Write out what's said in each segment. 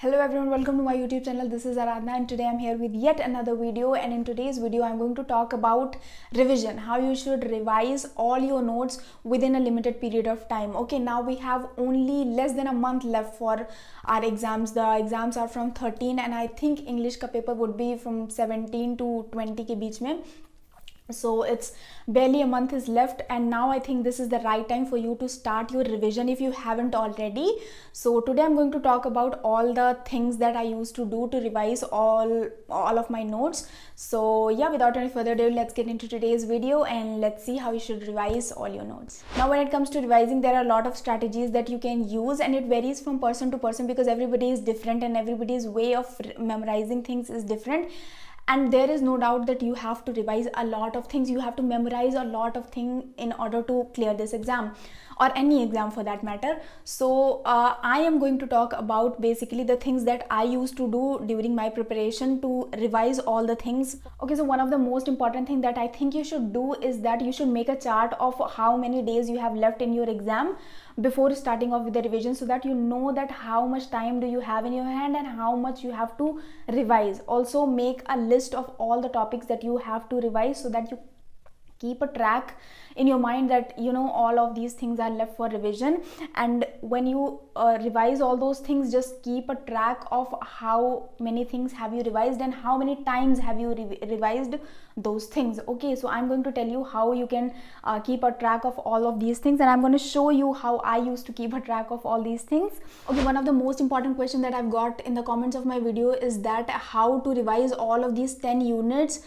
Hello everyone, welcome to my YouTube channel. This is Aradhana and today I'm here with yet another video, and in today's video I'm going to talk about revision, how you should revise all your notes within a limited period of time. Okay, now we have only less than a month left for our exams. The exams are from 13 and I think English ka paper would be from 17 to 20 ke beech mein. So it's barely a month is left, and now I think this is the right time for you to start your revision if you haven't already. So today I'm going to talk about all the things that I used to do to revise all of my notes. So yeah, without any further ado, let's get into today's video and let's see how you should revise all your notes. Now when it comes to revising, there are a lot of strategies that you can use, and it varies from person to person because everybody is different and everybody's way of memorizing things is different. And there is no doubt that you have to revise a lot of things. You have to memorize a lot of things in order to clear this exam or any exam for that matter. So I am going to talk about basically the things that I used to do during my preparation to revise all the things. Okay, so one of the most important thing that I think you should do is that you should make a chart of how many days you have left in your exam before starting off with the revision, so that you know that how much time do you have in your hand and how much you have to revise. Also make a list of all the topics that you have to revise so that you keep a track in your mind that you know all of these things are left for revision. And when you revise all those things, just keep a track of how many things have you revised and how many times have you revised those things. Okay, so I'm going to tell you how you can keep a track of all of these things, and I'm going to show you how I used to keep a track of all these things. Okay, one of the most important questions that I've got in the comments of my video is that how to revise all of these 10 units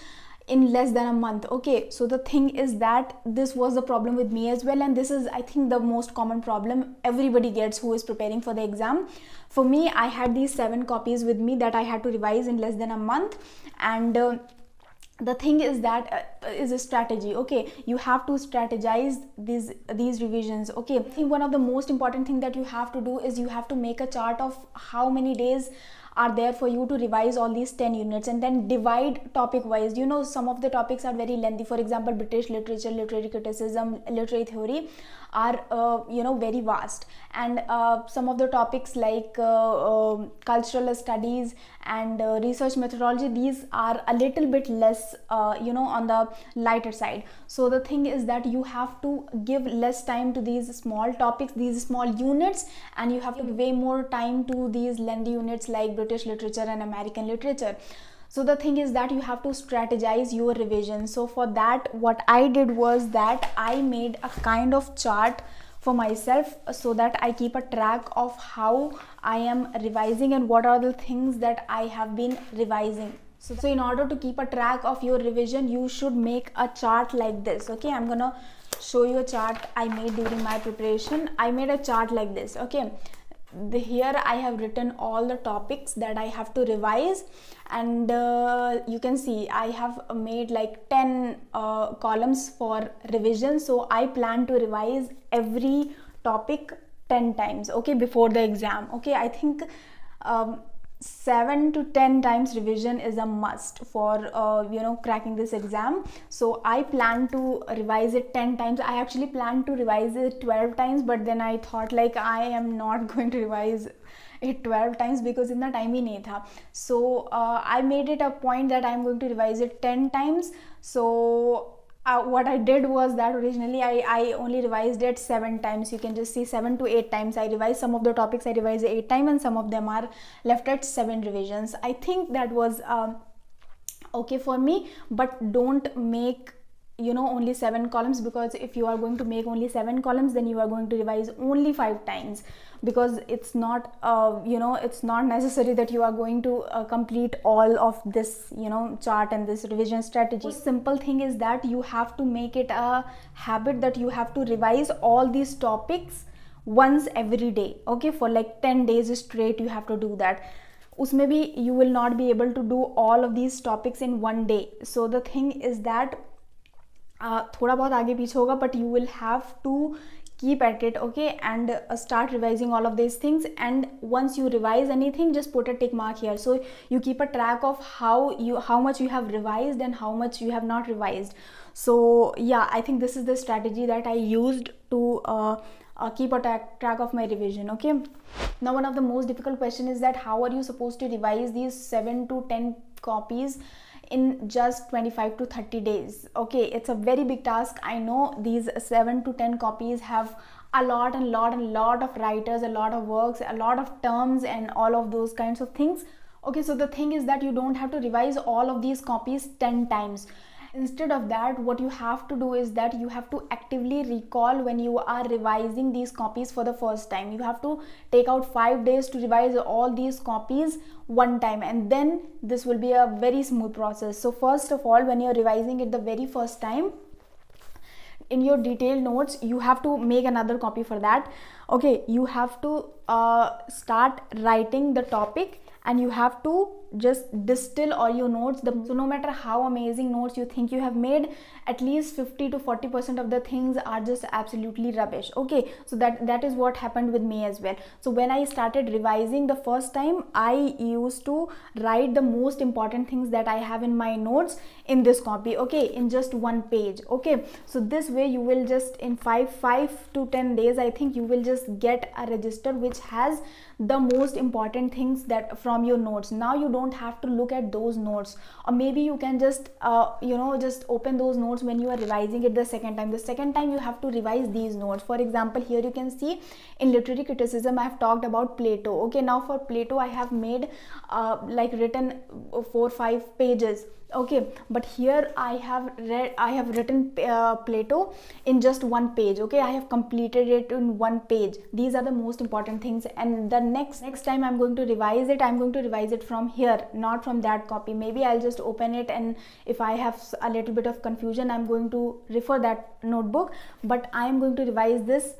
in less than a month. Okay, so the thing is that this was the problem with me as well, and this is I think the most common problem everybody gets who is preparing for the exam. For me, I had these 7 copies with me that I had to revise in less than a month, and the thing is that is a strategy. Okay, you have to strategize these revisions. Okay, I think one of the most important thing that you have to do is you have to make a chart of how many days are there for you to revise all these 10 units, and then divide topic wise. You know, some of the topics are very lengthy. For example, British literature, literary criticism, literary theory are very vast, and some of the topics like cultural studies and research methodology, these are a little bit less on the lighter side. So the thing is that you have to give less time to these small topics, these small units, and you have to give way more time to these lengthy units like British literature and American literature. So the thing is that you have to strategize your revision. So for that, what I did was that I made a kind of chart for myself so that I keep a track of how I am revising and what are the things that I have been revising. So in order to keep a track of your revision, you should make a chart like this. Okay, I'm gonna show you a chart I made during my preparation. I made a chart like this. Okay, here I have written all the topics that I have to revise, and you can see I have made like 10 columns for revision. So I plan to revise every topic 10 times, okay, before the exam. Okay, I think 7 to 10 times revision is a must for cracking this exam. So I plan to revise it 10 times. I actually plan to revise it 12 times, but then I thought like I am not going to revise it 12 times because itna time hi nahi tha. So I made it a point that I'm going to revise it 10 times. So what I did was that originally I only revised it 7 times. You can just see 7 to 8 times I revised. Some of the topics I revised 8 times and some of them are left at 7 revisions. I think that was okay for me, but don't make only 7 columns, because if you are going to make only 7 columns, then you are going to revise only 5 times, because it's not it's not necessary that you are going to complete all of this chart and this revision strategy. The simple thing is that you have to make it a habit that you have to revise all these topics once every day. Okay, for like 10 days straight you have to do that. Usme bhi you will not be able to do all of these topics in one day. So the thing is that थोड़ा बहुत आगे पीछे होगा, but you will have to keep at it. Okay, and start revising all of these things, and once you revise anything, just put a tick mark here, so you keep a track of how much you have revised and how much you have not revised. So yeah, I think this is the strategy that I used to keep a track of my revision. Okay, now one of the most difficult question is that how are you supposed to revise these 7 to 10 copies in just 25 to 30 days? Okay, it's a very big task. I know these 7 to 10 copies have a lot of writers, a lot of works, a lot of terms and all of those kinds of things. Okay, so the thing is that you don't have to revise all of these copies 10 times. Instead of that, what you have to do is that you have to actively recall when you are revising these copies for the first time. You have to take out 5 days to revise all these copies one time, and then this will be a very smooth process. So first of all, when you're revising it the very first time, in your detailed notes, you have to make another copy for that. Okay, you have to start writing the topic, and you have to just distill all your notes. So no matter how amazing notes you think you have made, at least 50 to 40% of the things are just absolutely rubbish. Okay, so that is what happened with me as well. So when I started revising the first time, I used to write the most important things that I have in my notes in this copy, okay, in just one page. Okay, so this way you will just in 5 to 10 days, I think you will just get a register which has the most important things that from your notes. Now you don't have to look at those notes, or maybe you can just just open those notes when you are revising it the second time. The second time you have to revise these notes. For example, here you can see in literary criticism I have talked about Plato. Okay, now for Plato I have made written 4 or 5 pages. Okay, but here I have written Plato in just one page. Okay, I have completed it in one page. These are the most important things, and the next time I'm going to revise it, I'm going to revise it from here, not from that copy. Maybe I'll just open it, and if I have a little bit of confusion, I'm going to refer that notebook, but I'm going to revise this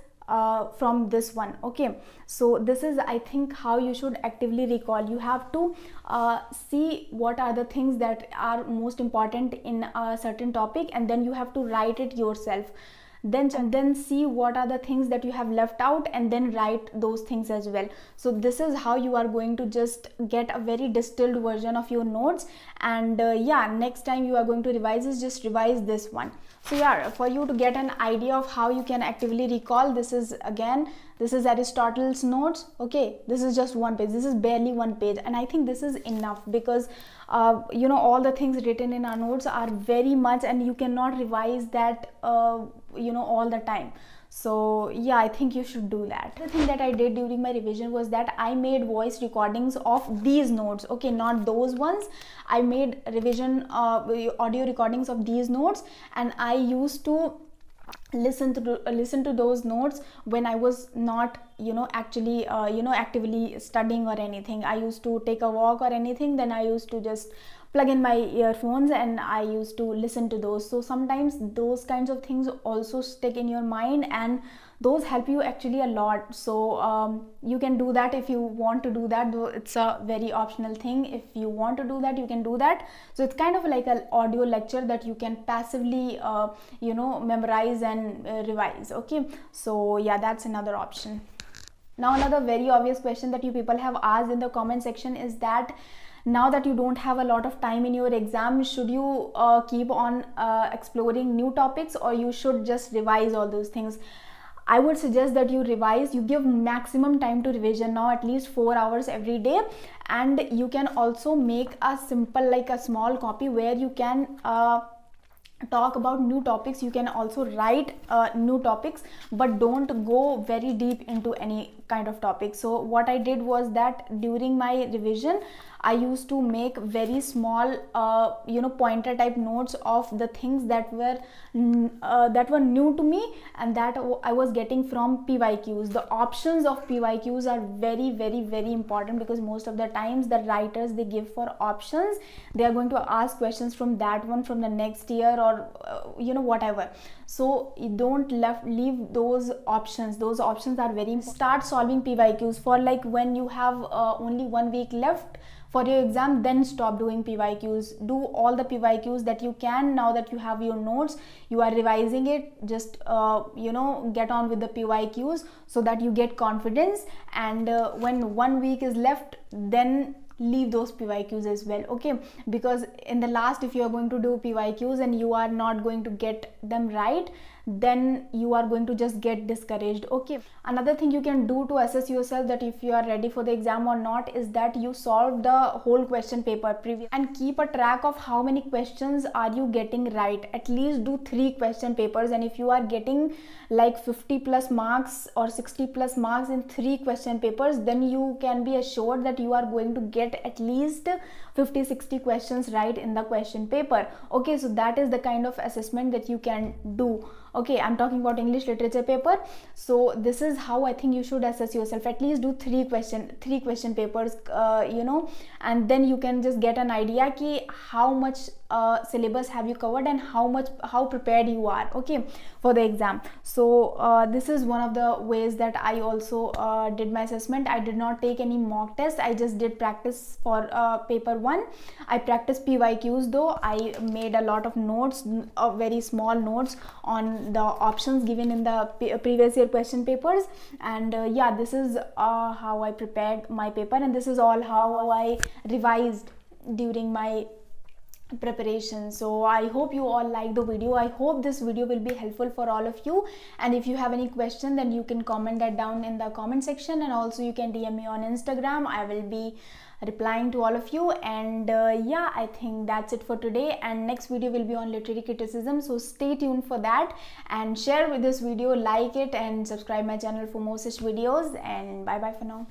from this one. Okay, so this is, I think, how you should actively recall. You have to see what are the things that are most important in a certain topic, and then you have to write it yourself. Then see what are the things that you have left out, and then write those things as well. So this is how you are going to just get a very distilled version of your notes. And yeah, next time you are going to revise this, just revise this one. So yeah, for you to get an idea of how you can actively recall, this is Aristotle's notes. Okay, this is just one page. This is barely one page, and I think this is enough, because all the things written in our notes are very much, and you cannot revise that all the time. So yeah, I think you should do that. The thing that I did during my revision was that I made voice recordings of these notes. Okay, not those ones. I made revision audio recordings of these notes, and I used to listen to those notes when I was not actually actively studying or anything. I used to take a walk or anything, then I used to just plug in my earphones and I used to listen to those. So sometimes those kinds of things also stick in your mind, and those help you actually a lot. So you can do that if you want to do that, though it's a very optional thing. If you want to do that, you can do that. So it's kind of like an audio lecture that you can passively memorize and revise. Okay, so yeah, that's another option. Now another very obvious question that you people have asked in the comment section is that now that you don't have a lot of time in your exam, should you keep on exploring new topics, or you should just revise all those things? I would suggest that you revise. You give maximum time to revision now, at least 4 hours every day, and you can also make a simple, like a small copy where you can talk about new topics. You can also write new topics, but don't go very deep into any kind of topic. So what I did was that during my revision, I used to make very small pointer type notes of the things that were new to me, and that I was getting from PYQs. The options of PYQs are very, very, very important, because most of the times the writers, they give for options. They are going to ask questions from that one, from the next year, or whatever. So you don't leave those options. Those options are very important. Start solving PYQs for, like, when you have only 1 week left for your exam, then stop doing PYQs. Do all the PYQs that you can. Now that you have your notes, you are revising it, just get on with the PYQs so that you get confidence. And when 1 week is left, then leave those PYQs as well. Okay, because in the last, if you are going to do PYQs and you are not going to get them right, then you are going to just get discouraged. Okay, another thing you can do to assess yourself that if you are ready for the exam or not is that you solve the whole question paper previous and keep a track of how many questions are you getting right. At least do 3 question papers, and if you are getting like 50 plus marks or 60 plus marks in 3 question papers, then you can be assured that you are going to get at least 50-60 questions right in the question paper. Okay, so that is the kind of assessment that you can do. Okay, I'm talking about English literature paper. So this is how I think you should assess yourself. At least do 3 question papers, and then you can just get an idea ki how much syllabus have you covered and how prepared you are, okay, for the exam. So this is one of the ways that I also did my assessment. I did not take any mock test. I just did practice for paper 1. I practiced PYQs though. I made a lot of notes, very small notes on the options given in the previous year question papers, and yeah, this is how I prepared my paper, and this is all how I revised during my preparation. So I hope you all like the video. I hope this video will be helpful for all of you, and if you have any question then you can comment that down in the comment section, and also you can DM me on Instagram. I will be replying to all of you, and yeah, I think that's it for today, and next video will be on literary criticism, so stay tuned for that, and share with this video, like it, and subscribe my channel for more such videos, and bye bye for now.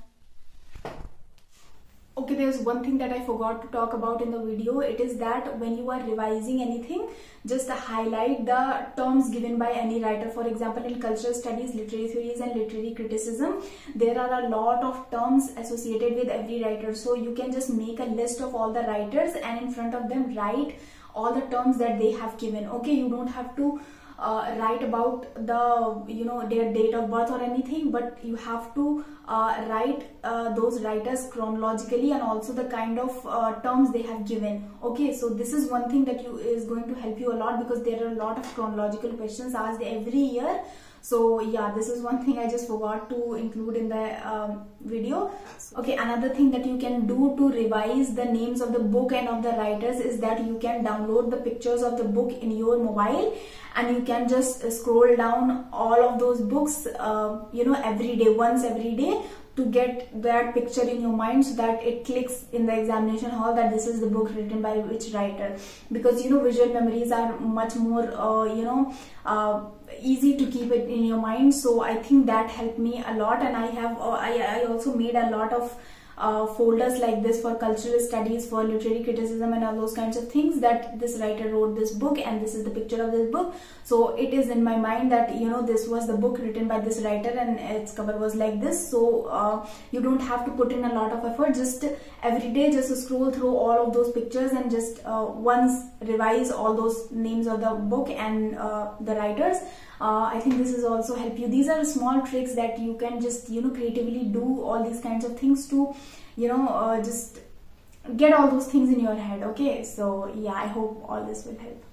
Okay, there's one thing that I forgot to talk about in the video. It is that when you are revising anything, just highlight the terms given by any writer. For example, in cultural studies, literary theories and literary criticism, there are a lot of terms associated with every writer. So you can just make a list of all the writers and in front of them write all the terms that they have given. Okay, you don't have to write about the their date of birth or anything, but you have to write those writers chronologically and also the kind of terms they have given. Okay, so this is one thing that is going to help you a lot, because there are a lot of chronological questions asked every year. So yeah, this is one thing I just forgot to include in the video. Okay, another thing that you can do to revise the names of the book and of the writers is that you can download the pictures of the book in your mobile, and you can just scroll down all of those books every day, once every day, to get that picture in your mind, so that it clicks in the examination hall that this is the book written by which writer. Because visual memories are much more easy to keep it in your mind. So I think that helped me a lot, and I have I also made a lot of folders like this for cultural studies, for literary criticism, and all those kinds of things, that this writer wrote this book and this is the picture of this book. So it is in my mind that this was the book written by this writer and its cover was like this. So you don't have to put in a lot of effort. Just every day just scroll through all of those pictures and just once revise all those names of the book and the writers. I think this is also help you. These are small tricks that you can just creatively do all these kinds of things to just get all those things in your head. Okay, so yeah, I hope all this will help.